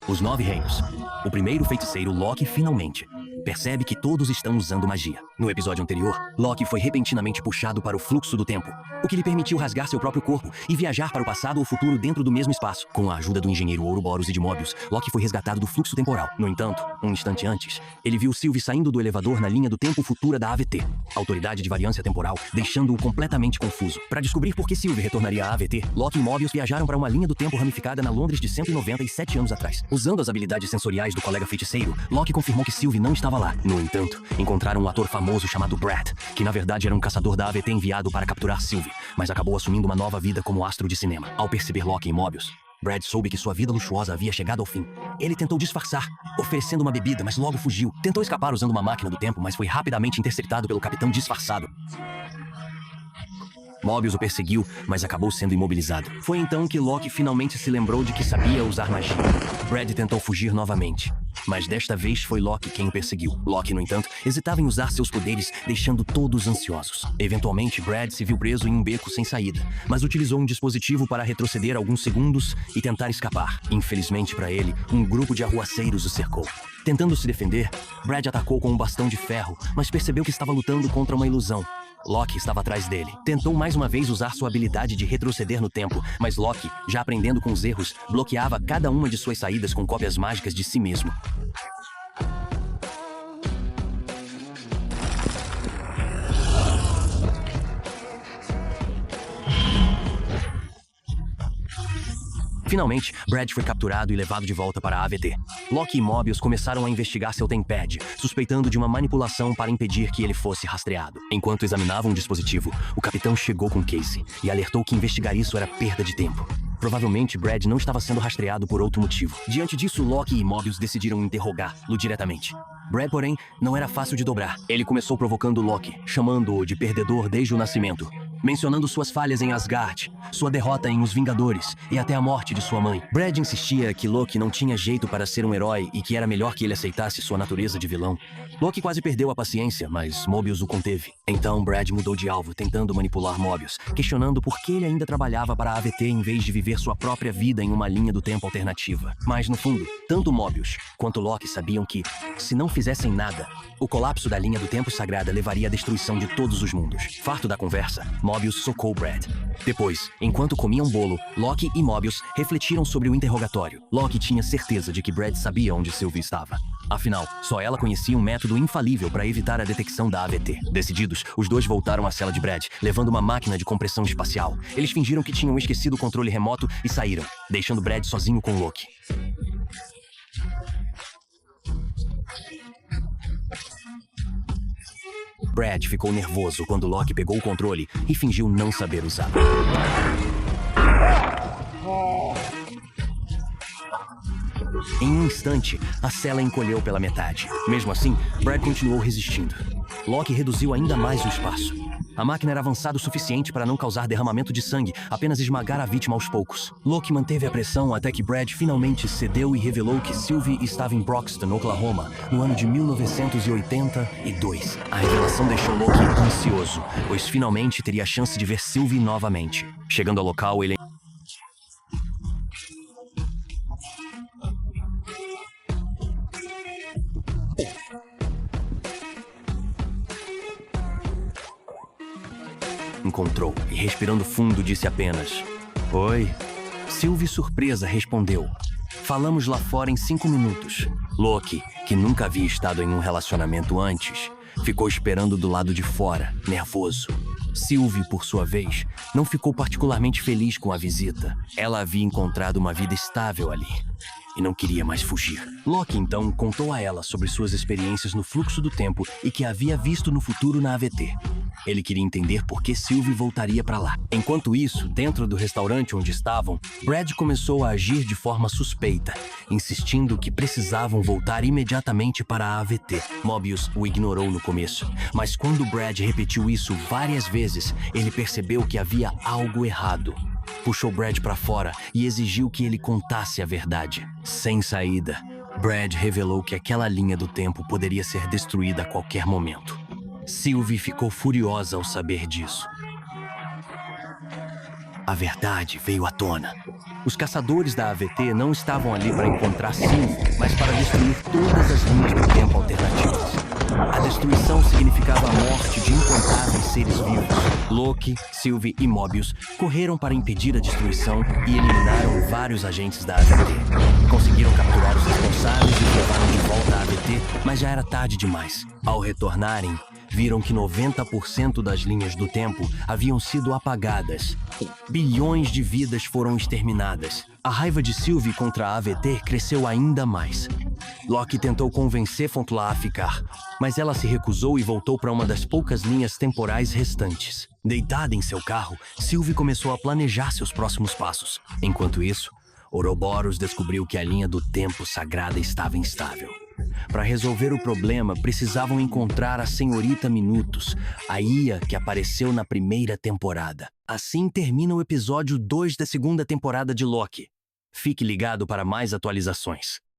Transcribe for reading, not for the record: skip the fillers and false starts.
Os Nove Reinos. O primeiro feiticeiro, Loki, finalmente percebe que todos estão usando magia. No episódio anterior, Loki foi repentinamente puxado para o fluxo do tempo, o que lhe permitiu rasgar seu próprio corpo e viajar para o passado ou futuro dentro do mesmo espaço. Com a ajuda do engenheiro Ouroboros e de Mobius, Loki foi resgatado do fluxo temporal. No entanto, um instante antes, ele viu Sylvie saindo do elevador na linha do tempo futura da AVT, Autoridade de Variância Temporal, deixando-o completamente confuso. Para descobrir por que Sylvie retornaria à AVT, Loki e Mobius viajaram para uma linha do tempo ramificada na Londres de 197 anos atrás. Usando as habilidades sensoriais do colega feiticeiro, Loki confirmou que Sylvie não estava lá. No entanto, encontraram um ator famoso chamado Brad, que na verdade era um caçador da AVT enviado para capturar Sylvie, mas acabou assumindo uma nova vida como astro de cinema. Ao perceber Loki e Mobius, Brad soube que sua vida luxuosa havia chegado ao fim. Ele tentou disfarçar, oferecendo uma bebida, mas logo fugiu. Tentou escapar usando uma máquina do tempo, mas foi rapidamente interceptado pelo capitão disfarçado. Mobius o perseguiu, mas acabou sendo imobilizado. Foi então que Loki finalmente se lembrou de que sabia usar magia. Brad tentou fugir novamente, mas desta vez foi Loki quem o perseguiu. Loki, no entanto, hesitava em usar seus poderes, deixando todos ansiosos. Eventualmente, Brad se viu preso em um beco sem saída, mas utilizou um dispositivo para retroceder alguns segundos e tentar escapar. Infelizmente para ele, um grupo de arruaceiros o cercou. Tentando se defender, Brad atacou com um bastão de ferro, mas percebeu que estava lutando contra uma ilusão. Loki estava atrás dele. Tentou mais uma vez usar sua habilidade de retroceder no tempo, mas Loki, já aprendendo com os erros, bloqueava cada uma de suas saídas com cópias mágicas de si mesmo. Finalmente, Brad foi capturado e levado de volta para a AVT. Loki e Mobius começaram a investigar seu Tempad, suspeitando de uma manipulação para impedir que ele fosse rastreado. Enquanto examinavam o dispositivo, o capitão chegou com Casey e alertou que investigar isso era perda de tempo. Provavelmente, Brad não estava sendo rastreado por outro motivo. Diante disso, Loki e Mobius decidiram interrogá-lo diretamente. Brad, porém, não era fácil de dobrar. Ele começou provocando Loki, chamando-o de perdedor desde o nascimento, mencionando suas falhas em Asgard, sua derrota em Os Vingadores e até a morte de sua mãe. Brad insistia que Loki não tinha jeito para ser um herói e que era melhor que ele aceitasse sua natureza de vilão. Loki quase perdeu a paciência, mas Mobius o conteve. Então Brad mudou de alvo, tentando manipular Mobius, questionando por que ele ainda trabalhava para a AVT em vez de viver sua própria vida em uma linha do tempo alternativa. Mas no fundo, tanto Mobius quanto Loki sabiam que, se não fizessem nada, o colapso da linha do tempo sagrada levaria à destruição de todos os mundos. Farto da conversa, Mobius socou Brad. Depois, enquanto comiam bolo, Loki e Mobius refletiram sobre o interrogatório. Loki tinha certeza de que Brad sabia onde Sylvie estava. Afinal, só ela conhecia um método infalível para evitar a detecção da AVT. Decididos, os dois voltaram à cela de Brad, levando uma máquina de compressão espacial. Eles fingiram que tinham esquecido o controle remoto e saíram, deixando Brad sozinho com Loki. Brad ficou nervoso quando Loki pegou o controle e fingiu não saber usá-lo. Em um instante, a cela encolheu pela metade. Mesmo assim, Brad continuou resistindo. Loki reduziu ainda mais o espaço. A máquina era avançada o suficiente para não causar derramamento de sangue, apenas esmagar a vítima aos poucos. Loki manteve a pressão até que Brad finalmente cedeu e revelou que Sylvie estava em Broxton, Oklahoma, no ano de 1982. A revelação deixou Loki ansioso, pois finalmente teria a chance de ver Sylvie novamente. Chegando ao local, ele encontrou e, respirando fundo, disse apenas: "Oi." Sylvie, surpresa, respondeu: "Falamos lá fora em 5 minutos." Loki, que nunca havia estado em um relacionamento antes, ficou esperando do lado de fora, nervoso. Sylvie, por sua vez, não ficou particularmente feliz com a visita. Ela havia encontrado uma vida estável ali e não queria mais fugir. Loki, então, contou a ela sobre suas experiências no fluxo do tempo e que havia visto no futuro na AVT. Ele queria entender por que Sylvie voltaria para lá. Enquanto isso, dentro do restaurante onde estavam, Brad começou a agir de forma suspeita, insistindo que precisavam voltar imediatamente para a AVT. Mobius o ignorou no começo, mas quando Brad repetiu isso várias vezes, ele percebeu que havia algo errado. Puxou Brad para fora e exigiu que ele contasse a verdade. Sem saída, Brad revelou que aquela linha do tempo poderia ser destruída a qualquer momento. Sylvie ficou furiosa ao saber disso. A verdade veio à tona. Os caçadores da AVT não estavam ali para encontrar Sylvie, mas para destruir todas as linhas do tempo alternativas. A destruição significava a morte de incontáveis seres vivos. Loki, Sylvie e Mobius correram para impedir a destruição e eliminaram vários agentes da AVT. Conseguiram capturar os responsáveis e os levaram de volta à AVT, mas já era tarde demais. Ao retornarem, viram que 90% das linhas do tempo haviam sido apagadas. Bilhões de vidas foram exterminadas. A raiva de Sylvie contra a AVT cresceu ainda mais. Loki tentou convencer Fontla a ficar, mas ela se recusou e voltou para uma das poucas linhas temporais restantes. Deitada em seu carro, Sylvie começou a planejar seus próximos passos. Enquanto isso, Ouroboros descobriu que a linha do tempo sagrada estava instável. Para resolver o problema, precisavam encontrar a Senhorita Minutos, a Ia que apareceu na primeira temporada. Assim termina o episódio 2 da segunda temporada de Loki. Fique ligado para mais atualizações.